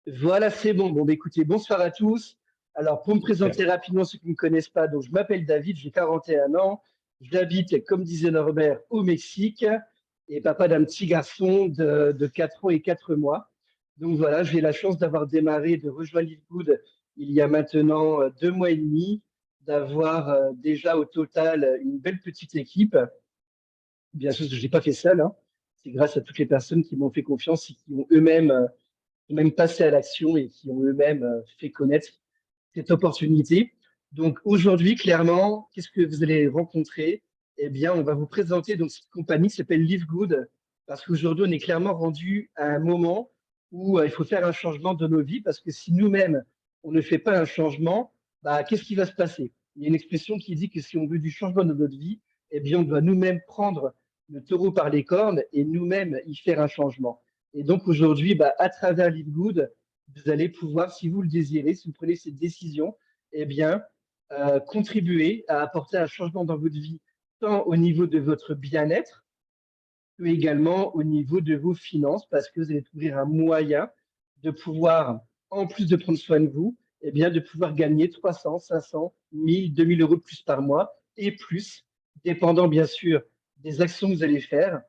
Voilà, c'est bon. Bon, bah, écoutez, bonsoir à tous. Alors, pour me présenter Super. rapidement, ceux qui ne me connaissent pas, donc je m'appelle David, j'ai 41 ans. J'habite, comme disait Norbert, au Mexique et papa d'un petit garçon de 4 ans et 4 mois. Donc voilà, j'ai la chance d'avoir démarré, de rejoindre Live Good il y a maintenant 2 mois et demi, d'avoir déjà au total une belle petite équipe. Bien sûr, je n'ai pas fait seul, hein. C'est grâce à toutes les personnes qui m'ont fait confiance et qui ont eux-mêmes même passé à l'action et qui ont eux-mêmes fait connaître cette opportunité. Donc aujourd'hui, clairement, qu'est-ce que vous allez rencontrer? Eh bien, on va vous présenter donc cette compagnie qui s'appelle Live Good, parce qu'aujourd'hui, on est clairement rendu à un moment où il faut faire un changement de nos vies, parce que si nous-mêmes, on ne fait pas un changement, bah, qu'est-ce qui va se passer? Il y a une expression qui dit que si on veut du changement dans notre vie, eh bien, on doit nous-mêmes prendre le taureau par les cornes et nous-mêmes y faire un changement. Et donc aujourd'hui, bah, à travers Live Good, vous allez pouvoir, si vous le désirez, si vous prenez cette décision, eh bien, contribuer à apporter un changement dans votre vie, tant au niveau de votre bien-être que également au niveau de vos finances, parce que vous allez trouver un moyen de pouvoir, en plus de prendre soin de vous, eh bien, de pouvoir gagner 300, 500, 1000, 2000 euros de plus par mois et plus, dépendant bien sûr des actions que vous allez faire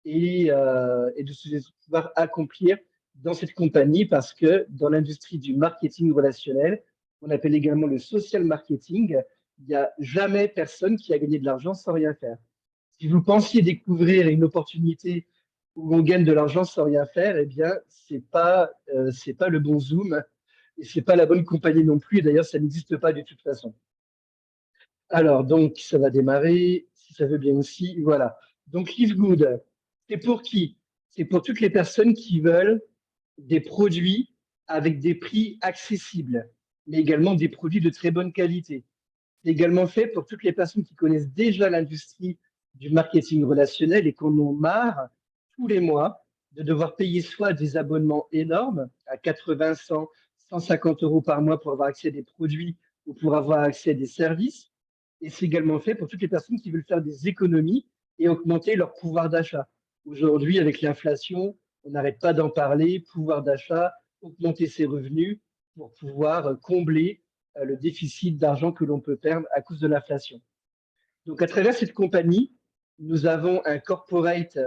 et de ce que vous allez pouvoir accomplir dans cette compagnie, parce que dans l'industrie du marketing relationnel, on appelle également le social marketing, il n'y a jamais personne qui a gagné de l'argent sans rien faire. Si vous pensiez découvrir une opportunité où on gagne de l'argent sans rien faire, eh bien, c'est pas le bon Zoom et c'est pas la bonne compagnie non plus. Et d'ailleurs, ça n'existe pas de toute façon. Alors, donc, ça va démarrer, si ça veut bien aussi. Voilà. Donc, Live Good, c'est pour qui? C'est pour toutes les personnes qui veulent des produits avec des prix accessibles, mais également des produits de très bonne qualité. C'est également fait pour toutes les personnes qui connaissent déjà l'industrie du marketing relationnel et qu'on en ont marre tous les mois de devoir payer soit des abonnements énormes à 80, 100, 150 euros par mois pour avoir accès à des produits ou pour avoir accès à des services. Et c'est également fait pour toutes les personnes qui veulent faire des économies et augmenter leur pouvoir d'achat. Aujourd'hui, avec l'inflation, on n'arrête pas d'en parler, pouvoir d'achat, augmenter ses revenus pour pouvoir combler le déficit d'argent que l'on peut perdre à cause de l'inflation. Donc, à travers cette compagnie, nous avons un corporate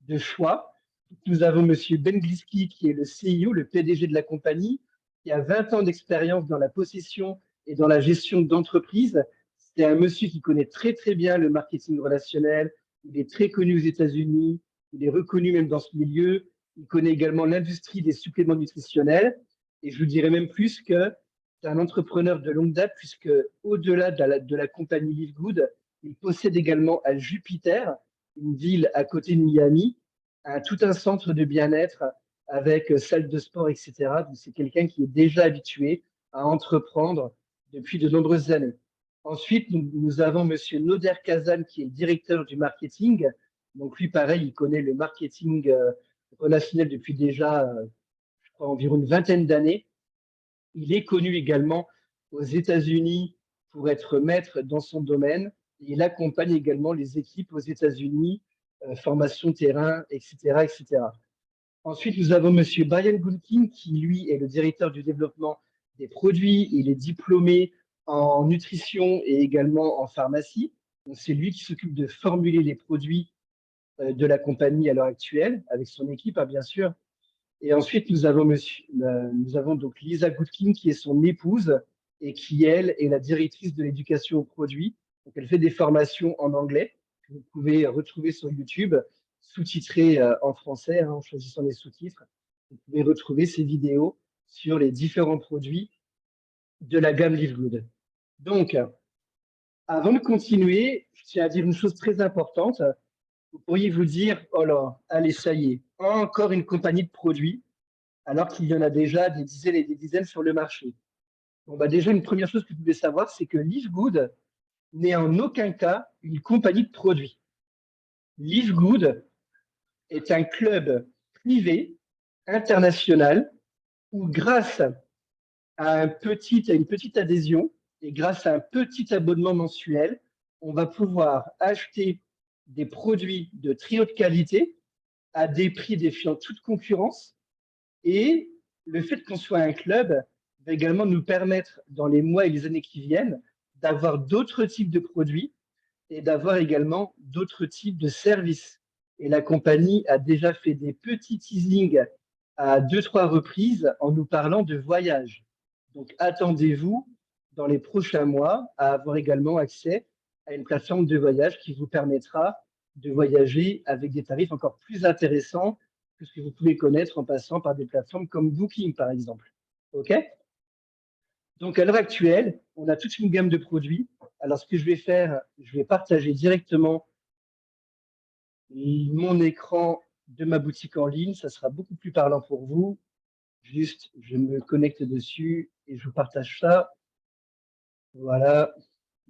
de choix. Nous avons Monsieur Ben Gliski, qui est le CEO, le PDG de la compagnie, qui a 20 ans d'expérience dans la possession et dans la gestion d'entreprises. C'est un monsieur qui connaît très, très bien le marketing relationnel. Il est très connu aux États-Unis. Il est reconnu même dans ce milieu. Il connaît également l'industrie des suppléments nutritionnels. Et je vous dirais même plus que c'est un entrepreneur de longue date, puisque au-delà de la compagnie Live Good, il possède également à Jupiter, une ville à côté de Miami, tout un centre de bien-être avec salle de sport, etc. Donc, c'est quelqu'un qui est déjà habitué à entreprendre depuis de nombreuses années. Ensuite, nous avons Monsieur Noder Kazan, qui est le directeur du marketing. Donc, lui, pareil, il connaît le marketing relationnel depuis déjà, je crois, environ une vingtaine d'années. Il est connu également aux États-Unis pour être maître dans son domaine. Et il accompagne également les équipes aux États-Unis, formation terrain, etc., etc. Ensuite, nous avons Monsieur Brian Goulkin, qui lui est le directeur du développement des produits. Il est diplômé en nutrition et également en pharmacie. C'est lui qui s'occupe de formuler les produits de la compagnie à l'heure actuelle, avec son équipe, hein, bien sûr. Et ensuite, nous avons donc Lisa Goodkin, qui est son épouse et qui, elle, est la directrice de l'éducation aux produits. Donc, elle fait des formations en anglais que vous pouvez retrouver sur YouTube, sous-titrées en français, hein, en choisissant les sous-titres. Vous pouvez retrouver ces vidéos sur les différents produits de la gamme Live Good. Donc, avant de continuer, je tiens à dire une chose très importante. Vous pourriez vous dire, oh là, allez, ça y est, encore une compagnie de produits alors qu'il y en a déjà des dizaines et des dizaines sur le marché. Bon, bah déjà, une première chose que vous devez savoir, c'est que Live Good n'est en aucun cas une compagnie de produits. Live Good est un club privé international où, grâce à une petite adhésion et grâce à un petit abonnement mensuel, on va pouvoir acheter des produits de très haute qualité à des prix défiant toute concurrence et le fait qu'on soit un club va également nous permettre, dans les mois et les années qui viennent, d'avoir d'autres types de produits et d'avoir également d'autres types de services. Et la compagnie a déjà fait des petits teasings à deux, trois reprises en nous parlant de voyage. Donc, attendez-vous dans les prochains mois à avoir également accès à une plateforme de voyage qui vous permettra de voyager avec des tarifs encore plus intéressants que ce que vous pouvez connaître en passant par des plateformes comme Booking, par exemple. OK? Donc, à l'heure actuelle, on a toute une gamme de produits. Alors, ce que je vais faire, je vais partager directement mon écran de ma boutique en ligne. Ça sera beaucoup plus parlant pour vous. Juste, je me connecte dessus et je vous partage ça. Voilà,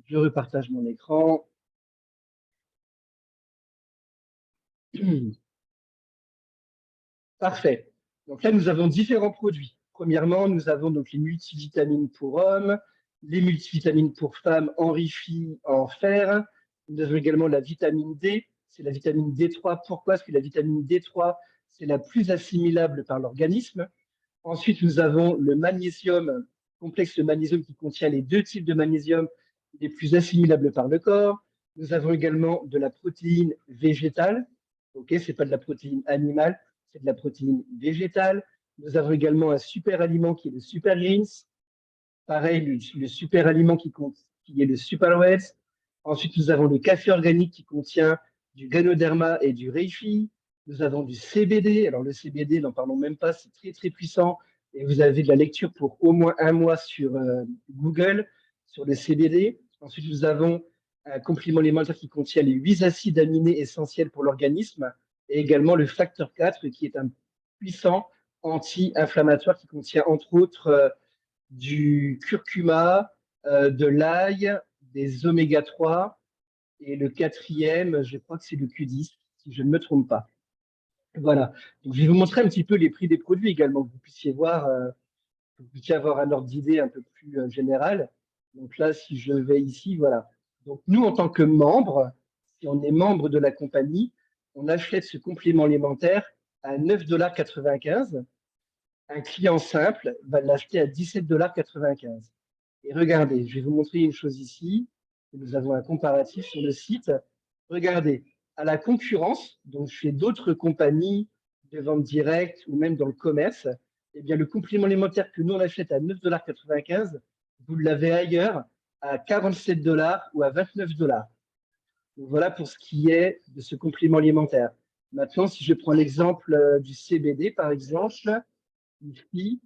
je repartage mon écran. Parfait. Donc là, nous avons différents produits. Premièrement, nous avons donc les multivitamines pour hommes, les multivitamines pour femmes enrichies en fer. Nous avons également la vitamine D. C'est la vitamine D3. Pourquoi? Parce que la vitamine D3, c'est la plus assimilable par l'organisme. Ensuite, nous avons le magnésium, complexe de magnésium qui contient les deux types de magnésium les plus assimilables par le corps. Nous avons également de la protéine végétale. Ok, c'est pas de la protéine animale, c'est de la protéine végétale. Nous avons également un super aliment qui est le Super Greens. Pareil, le super aliment qui est le Super Wheat. Ensuite, nous avons le café organique qui contient du Ganoderma et du Reishi. Nous avons du CBD. Alors, le CBD, n'en parlons même pas, c'est très, très puissant. Et vous avez de la lecture pour au moins un mois sur Google, sur le CBD. Ensuite, nous avons un complément alimentaire qui contient les 8 acides aminés essentiels pour l'organisme et également le facteur 4 qui est un puissant anti-inflammatoire qui contient entre autres du curcuma, de l'ail, des oméga 3 et le quatrième, je crois que c'est le Q10, si je ne me trompe pas. Voilà. Donc, je vais vous montrer un petit peu les prix des produits également, que vous puissiez voir, que vous puissiez avoir un ordre d'idée un peu plus général. Donc là, si je vais ici, voilà. Donc nous, en tant que membre, si on est membre de la compagnie, on achète ce complément alimentaire à 9,95 $. Un client simple va l'acheter à 17,95 $. Et regardez, je vais vous montrer une chose ici. Nous avons un comparatif sur le site. Regardez, à la concurrence, donc chez d'autres compagnies de vente directe ou même dans le commerce, eh bien, le complément alimentaire que nous on achète à 9,95 $, vous l'avez ailleurs à 47 $ ou à 29 $. Donc voilà pour ce qui est de ce complément alimentaire. Maintenant, si je prends l'exemple du CBD, par exemple, ici,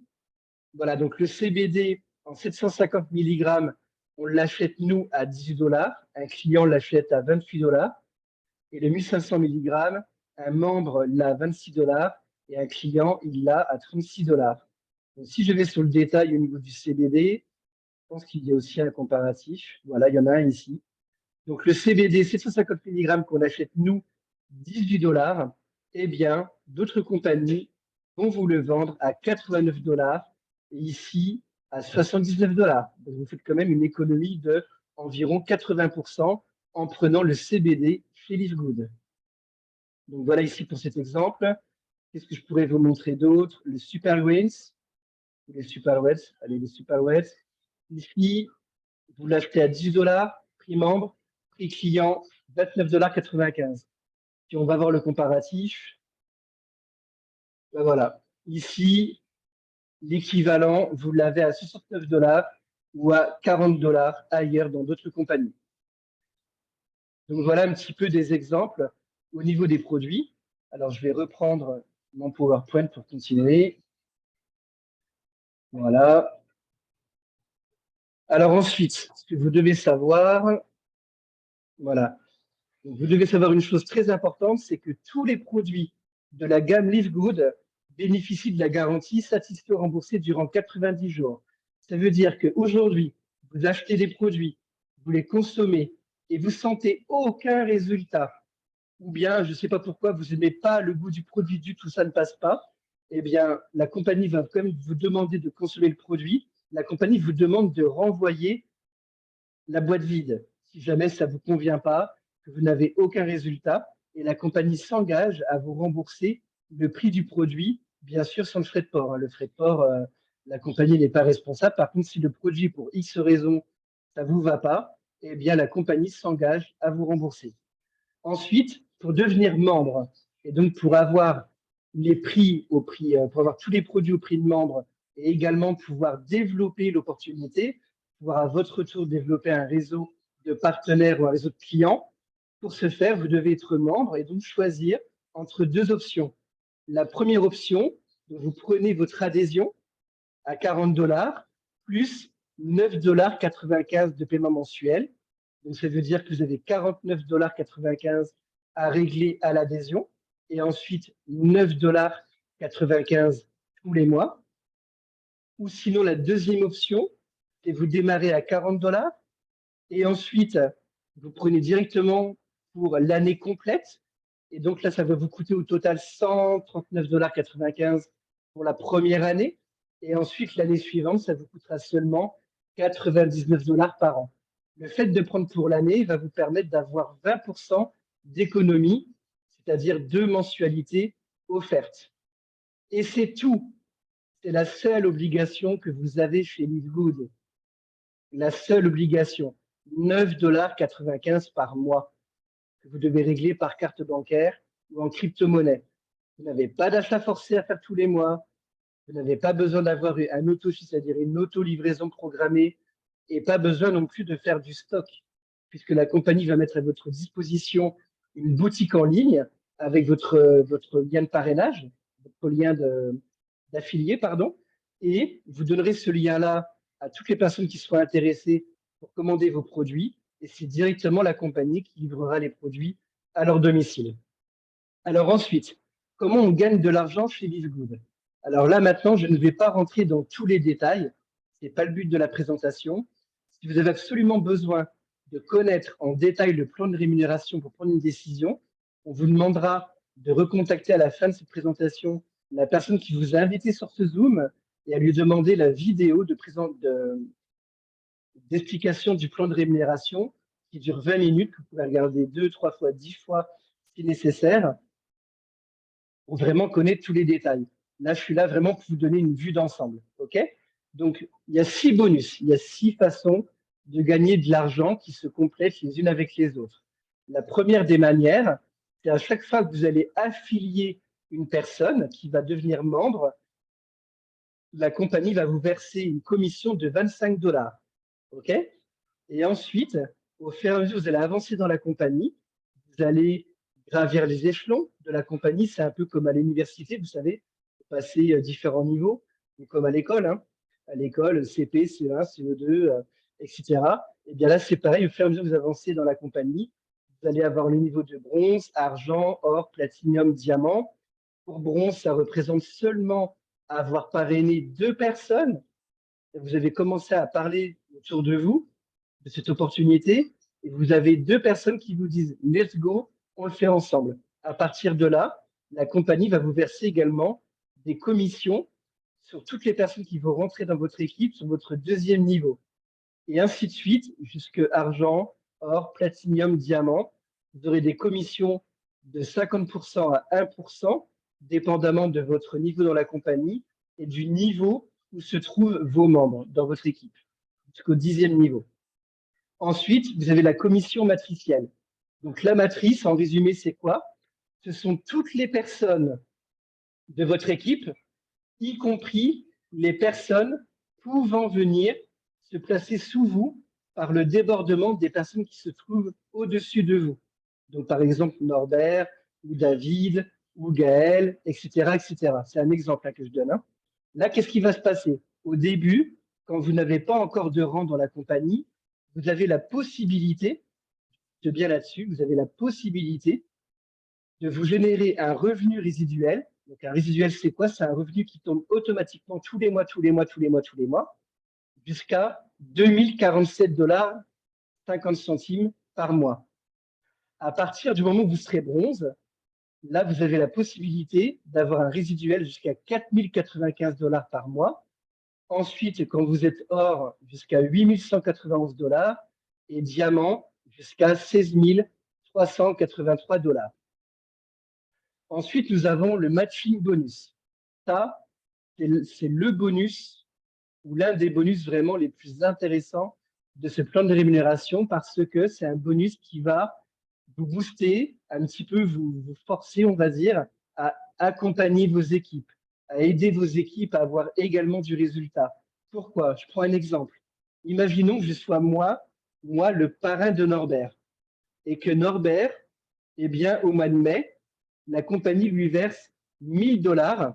voilà, donc le CBD en 750 mg, on l'achète nous à 18 $, un client l'achète à 28 $, et le 1500 mg, un membre l'a à 26 $ et un client, il l'a à 36 $. Donc, si je vais sur le détail au niveau du CBD, je pense qu'il y a aussi un comparatif. Voilà, il y en a un ici. Donc le CBD 750 mg qu'on achète nous 18 $, eh bien, d'autres compagnies vont vous le vendre à 89 $ et ici à 79 $. Donc vous faites quand même une économie de environ 80% en prenant le CBD chez Live Good. Donc voilà ici pour cet exemple. Qu'est-ce que je pourrais vous montrer d'autre? Le Super Greens, les Super Wets, allez, les Super Wets. Ici, vous l'achetez à 10 $, prix membre, prix client, 29,95 $. Si on va voir le comparatif, ben voilà. Ici, l'équivalent, vous l'avez à 69 $ ou à 40 $ ailleurs dans d'autres compagnies. Donc voilà un petit peu des exemples au niveau des produits. Alors je vais reprendre mon PowerPoint pour continuer. Voilà. Alors ensuite, ce que vous devez savoir, voilà. Donc, vous devez savoir une chose très importante, c'est que tous les produits de la gamme Live Good bénéficient de la garantie satisfait remboursé durant 90 jours. Ça veut dire qu'aujourd'hui, vous achetez des produits, vous les consommez et vous sentez aucun résultat, ou bien, je ne sais pas pourquoi, vous n'aimez pas le goût du produit du tout, ça ne passe pas, eh bien, la compagnie va quand même vous demander de consommer le produit. La compagnie vous demande de renvoyer la boîte vide si jamais ça ne vous convient pas, que vous n'avez aucun résultat, et la compagnie s'engage à vous rembourser le prix du produit, bien sûr sans le frais de port, hein. Le frais de port, la compagnie n'est pas responsable. Par contre, si le produit, pour X raison, ça ne vous va pas, eh bien, la compagnie s'engage à vous rembourser. Ensuite, pour devenir membre, et donc pour avoir les prix au prix, pour avoir tous les produits au prix de membre, et également pouvoir développer l'opportunité, pouvoir à votre tour développer un réseau de partenaires ou un réseau de clients. Pour ce faire, vous devez être membre et donc choisir entre deux options. La première option, vous prenez votre adhésion à 40 $ plus 9,95 $ de paiement mensuel. Donc, ça veut dire que vous avez 49,95 $ à régler à l'adhésion et ensuite 9,95 $ tous les mois. Ou sinon, la deuxième option, c'est vous démarrez à 40 $ et ensuite, vous prenez directement pour l'année complète. Et donc là, ça va vous coûter au total 139,95 $ pour la première année. Et ensuite, l'année suivante, ça vous coûtera seulement 99 $ par an. Le fait de prendre pour l'année va vous permettre d'avoir 20% d'économie, c'est-à-dire 2 mensualités offertes. Et c'est tout. C'est la seule obligation que vous avez chez LiveGood. La seule obligation, 9,95 $ par mois que vous devez régler par carte bancaire ou en crypto-monnaie. Vous n'avez pas d'achat forcé à faire tous les mois. Vous n'avez pas besoin d'avoir un auto-ship, c'est-à-dire une auto-livraison programmée, et pas besoin non plus de faire du stock, puisque la compagnie va mettre à votre disposition une boutique en ligne avec votre lien de parrainage, votre lien d'affilié, pardon, et vous donnerez ce lien-là à toutes les personnes qui soient intéressées pour commander vos produits, et c'est directement la compagnie qui livrera les produits à leur domicile. Alors ensuite, comment on gagne de l'argent chez LiveGood? Alors là, maintenant, je ne vais pas rentrer dans tous les détails. Ce n'est pas le but de la présentation. Si vous avez absolument besoin de connaître en détail le plan de rémunération pour prendre une décision, on vous demandera de recontacter à la fin de cette présentation la personne qui vous a invité sur ce Zoom et à lui demander la vidéo d'explication du plan de rémunération qui dure 20 minutes, que vous pouvez regarder 2, 3 fois, 10 fois si nécessaire, pour vraiment connaître tous les détails. Là, je suis là vraiment pour vous donner une vue d'ensemble. OK? Donc, il y a 6 bonus, il y a 6 façons de gagner de l'argent qui se complètent les unes avec les autres. La première des manières, c'est à chaque fois que vous allez affilier une personne qui va devenir membre, la compagnie va vous verser une commission de 25 $. OK? Et ensuite, au fur et à mesure que vous allez avancer dans la compagnie, vous allez gravir les échelons de la compagnie. C'est un peu comme à l'université, vous savez, passer différents niveaux, comme à l'école, hein. À l'école, CP, CE1, CE2, etc. Et bien là, c'est pareil, au fur et à mesure que vous avancez dans la compagnie, vous allez avoir le niveau de bronze, argent, or, platinium, diamant. Pour bronze, ça représente seulement avoir parrainé 2 personnes. Vous avez commencé à parler autour de vous de cette opportunité et vous avez 2 personnes qui vous disent let's go, on le fait ensemble. À partir de là, la compagnie va vous verser également des commissions sur toutes les personnes qui vont rentrer dans votre équipe sur votre deuxième niveau. Et ainsi de suite, jusque argent, or, platinium, diamant. Vous aurez des commissions de 50% à 1%, dépendamment de votre niveau dans la compagnie et du niveau où se trouvent vos membres dans votre équipe, jusqu'au 10e niveau. Ensuite, vous avez la commission matricielle. Donc, la matrice, en résumé, c'est quoi? Ce sont toutes les personnes de votre équipe, y compris les personnes pouvant venir se placer sous vous par le débordement des personnes qui se trouvent au-dessus de vous. Donc, par exemple, Norbert ou David ou Gaël, etc., etc. C'est un exemple là, que je donne, hein. Là, qu'est-ce qui va se passer? Au début, quand vous n'avez pas encore de rang dans la compagnie, vous avez la possibilité, je bien là-dessus, vous avez la possibilité de vous générer un revenu résiduel. Donc, un résiduel, c'est quoi? C'est un revenu qui tombe automatiquement tous les mois, tous les mois, tous les mois, tous les mois, jusqu'à 2047 $ 50 centimes par mois. À partir du moment où vous serez bronze, là, vous avez la possibilité d'avoir un résiduel jusqu'à 4095 $ par mois. Ensuite, quand vous êtes or, jusqu'à 8191 $ et diamant, jusqu'à 16 383 $. Ensuite, nous avons le matching bonus. Ça, c'est le bonus ou l'un des bonus vraiment les plus intéressants de ce plan de rémunération parce que c'est un bonus qui va vous booster, un petit peu vous forcer, on va dire, à accompagner vos équipes, à aider vos équipes à avoir également du résultat. Pourquoi? Je prends un exemple. Imaginons que je sois moi, le parrain de Norbert, et que Norbert, eh bien, au mois de mai, la compagnie lui verse 1 000 $,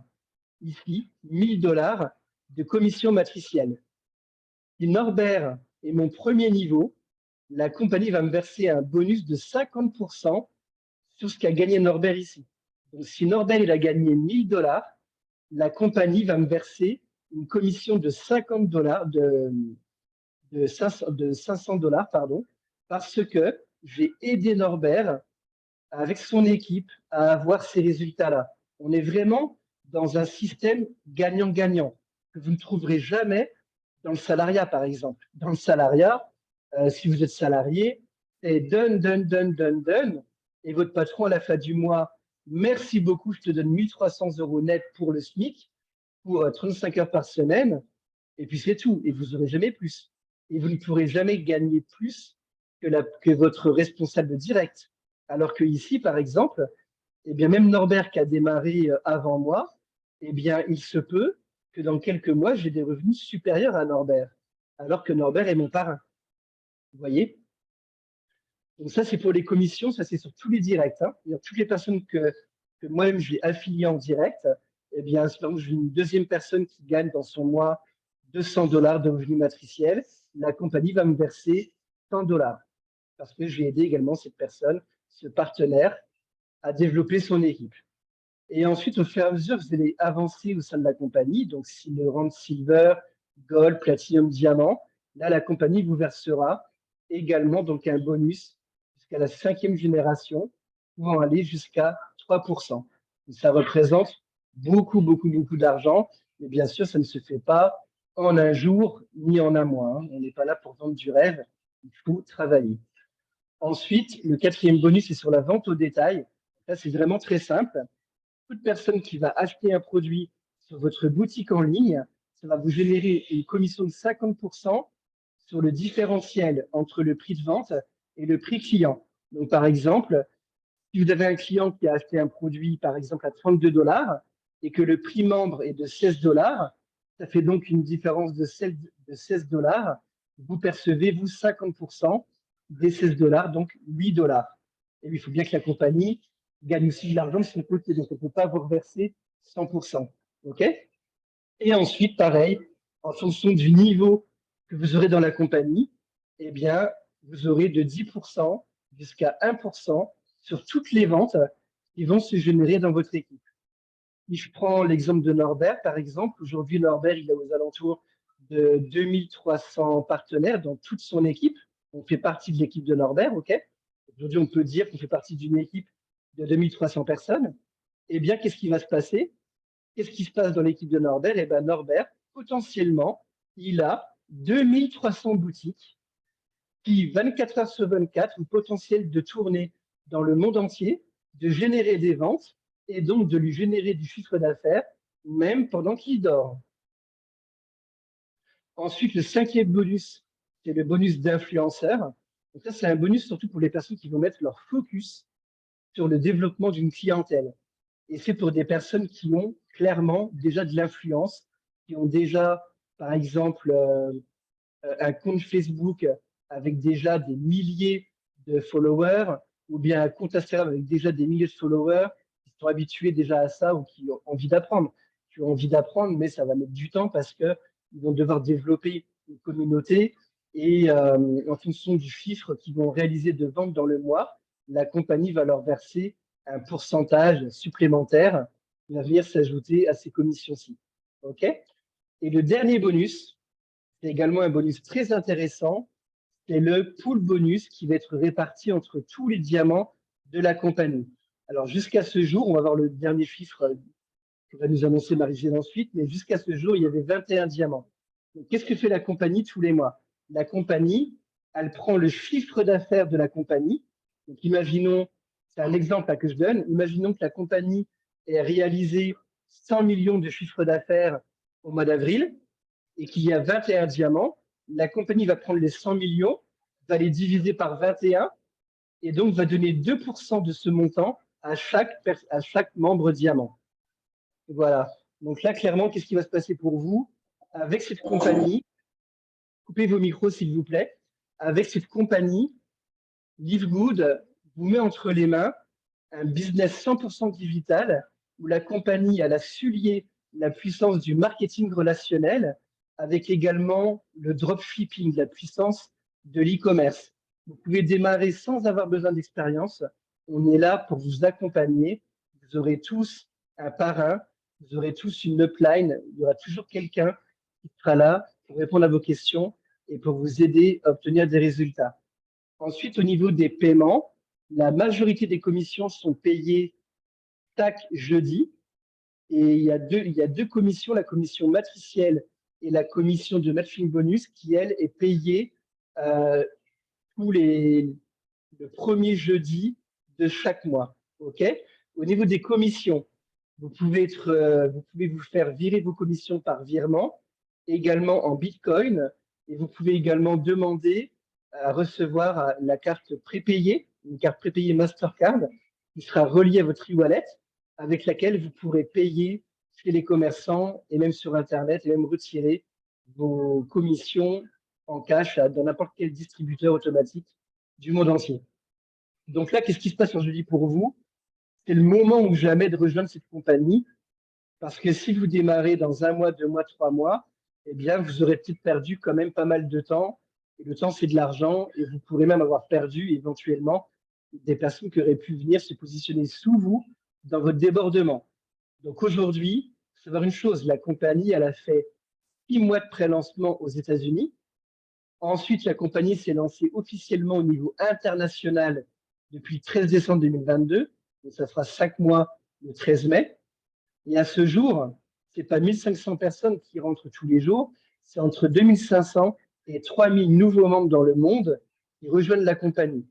ici, 1 000 $ de commission matricielle. Si Norbert est mon premier niveau, la compagnie va me verser un bonus de 50% sur ce qu'a gagné Norbert ici. Donc, si Norbert il a gagné 1 000 $, la compagnie va me verser une commission de 50 $, de 500 $, pardon, parce que j'ai aidé Norbert avec son équipe à avoir ces résultats-là. On est vraiment dans un système gagnant-gagnant que vous ne trouverez jamais dans le salariat, par exemple. Dans le salariat, si vous êtes salarié, c'est donne, et votre patron, à la fin du mois, merci beaucoup, je te donne 1 300 € net pour le SMIC, pour 35 heures par semaine, et puis c'est tout, et vous n'aurez jamais plus. Et vous ne pourrez jamais gagner plus que votre responsable direct. Alors que ici, par exemple, eh bien, même Norbert qui a démarré avant moi, eh bien, il se peut que dans quelques mois, j'ai des revenus supérieurs à Norbert, alors que Norbert est mon parrain. Vous voyez? Donc ça, c'est pour les commissions, ça c'est sur tous les directs. Hein. Toutes les personnes que moi-même j'ai affiliées en direct, eh bien, par exemple, j'ai une deuxième personne qui gagne dans son mois 200 $ de revenus matriciels, la compagnie va me verser 100 $ parce que j'ai aidé également cette personne, ce partenaire, à développer son équipe. Et ensuite, au fur et à mesure, vous allez avancer au sein de la compagnie. Donc, si le rang silver, gold, platinum, diamant, là, la compagnie vous versera également donc un bonus jusqu'à la 5e génération, pouvant aller jusqu'à 3%. Donc, ça représente beaucoup d'argent. Mais bien sûr, ça ne se fait pas en un jour ni en un mois. Hein. On n'est pas là pour vendre du rêve. Il faut travailler. Ensuite, le 4e bonus est sur la vente au détail. Là, c'est vraiment très simple. Toute personne qui va acheter un produit sur votre boutique en ligne, ça va vous générer une commission de 50% sur le différentiel entre le prix de vente et le prix client. Donc, par exemple, si vous avez un client qui a acheté un produit, par exemple, à 32 $ et que le prix membre est de 16 $, ça fait donc une différence de 16 $. Vous percevez, vous, 50% des 16 $, donc 8 $. Et il faut bien que la compagnie gagne aussi de l'argent de son côté, donc on ne peut pas vous reverser 100%. OK? Et ensuite, pareil, en fonction du niveau que vous aurez dans la compagnie, eh bien, vous aurez de 10% jusqu'à 1% sur toutes les ventes qui vont se générer dans votre équipe. Si je prends l'exemple de Norbert, par exemple, aujourd'hui, Norbert, il est aux alentours de 2300 partenaires dans toute son équipe. On fait partie de l'équipe de Norbert, OK? Aujourd'hui, on peut dire qu'on fait partie d'une équipe de 2300 personnes. Eh bien, qu'est-ce qui va se passer? Qu'est-ce qui se passe dans l'équipe de Norbert? Eh bien, Norbert, potentiellement, il a 2300 boutiques qui, 24 heures sur 24, ont le potentiel de tourner dans le monde entier, de générer des ventes et donc de lui générer du chiffre d'affaires, même pendant qu'il dort. Ensuite, le 5e bonus, c'est le bonus d'influenceur. Donc ça, c'est un bonus surtout pour les personnes qui vont mettre leur focus sur le développement d'une clientèle. Et c'est pour des personnes qui ont clairement déjà de l'influence, qui ont déjà, par exemple, un compte Facebook avec déjà des milliers de followers, ou bien un compte Instagram avec déjà des milliers de followers, qui sont habitués déjà à ça ou qui ont envie d'apprendre. Qui ont envie d'apprendre, mais ça va mettre du temps parce qu'ils vont devoir développer une communauté et en fonction du chiffre qu'ils vont réaliser de ventes dans le mois, la compagnie va leur verser un pourcentage supplémentaire qui va venir s'ajouter à ces commissions-ci. OK? Et le dernier bonus, c'est également un bonus très intéressant, c'est le pool bonus qui va être réparti entre tous les diamants de la compagnie. Alors, jusqu'à ce jour, on va voir le dernier chiffre que va nous annoncer Marie-Gilles ensuite, mais jusqu'à ce jour, il y avait 21 diamants. Qu'est-ce que fait la compagnie tous les mois? La compagnie, elle prend le chiffre d'affaires de la compagnie. Donc, imaginons, c'est un exemple là, que je donne, imaginons que la compagnie ait réalisé 100 millions de chiffre d'affaires au mois d'avril et qu'il y a 21 diamants, la compagnie va prendre les 100 millions, va les diviser par 21 et donc va donner 2% de ce montant à chaque membre diamant. Voilà. Donc là, clairement, qu'est-ce qui va se passer pour vous avec cette compagnie? Coupez vos micros, s'il vous plaît. Avec cette compagnie, Livegood vous met entre les mains un business 100% digital où la compagnie a su lier la puissance du marketing relationnel avec également le dropshipping, la puissance de l'e-commerce. Vous pouvez démarrer sans avoir besoin d'expérience. On est là pour vous accompagner. Vous aurez tous un parrain, vous aurez tous une upline. Il y aura toujours quelqu'un qui sera là pour répondre à vos questions et pour vous aider à obtenir des résultats. Ensuite, au niveau des paiements, la majorité des commissions sont payées chaque jeudi. Et il y a deux commissions, la commission matricielle et la commission de matching bonus, qui, elle, est payée le premier jeudi de chaque mois. Okay. Au niveau des commissions, vous pouvez vous faire virer vos commissions par virement, également en Bitcoin, et vous pouvez également demander à recevoir la carte prépayée, une carte prépayée Mastercard, qui sera reliée à votre e-wallet, avec laquelle vous pourrez payer chez les commerçants et même sur Internet, et même retirer vos commissions en cash dans n'importe quel distributeur automatique du monde entier. Donc là, qu'est-ce qui se passe aujourd'hui pour vous? C'est le moment ou jamais de rejoindre cette compagnie, parce que si vous démarrez dans 1 mois, 2 mois, 3 mois, eh bien, vous aurez peut-être perdu quand même pas mal de temps. Et le temps, c'est de l'argent, et vous pourrez même avoir perdu éventuellement des personnes qui auraient pu venir se positionner sous vous dans votre débordement. Donc aujourd'hui, il faut savoir une chose, la compagnie, elle a fait 6 mois de pré-lancement aux États-Unis. Ensuite, la compagnie s'est lancée officiellement au niveau international depuis le 13 décembre 2022. Donc, ça fera 5 mois le 13 mai. Et à ce jour, ce n'est pas 1500 personnes qui rentrent tous les jours, c'est entre 2500 et 3000 nouveaux membres dans le monde qui rejoignent la compagnie.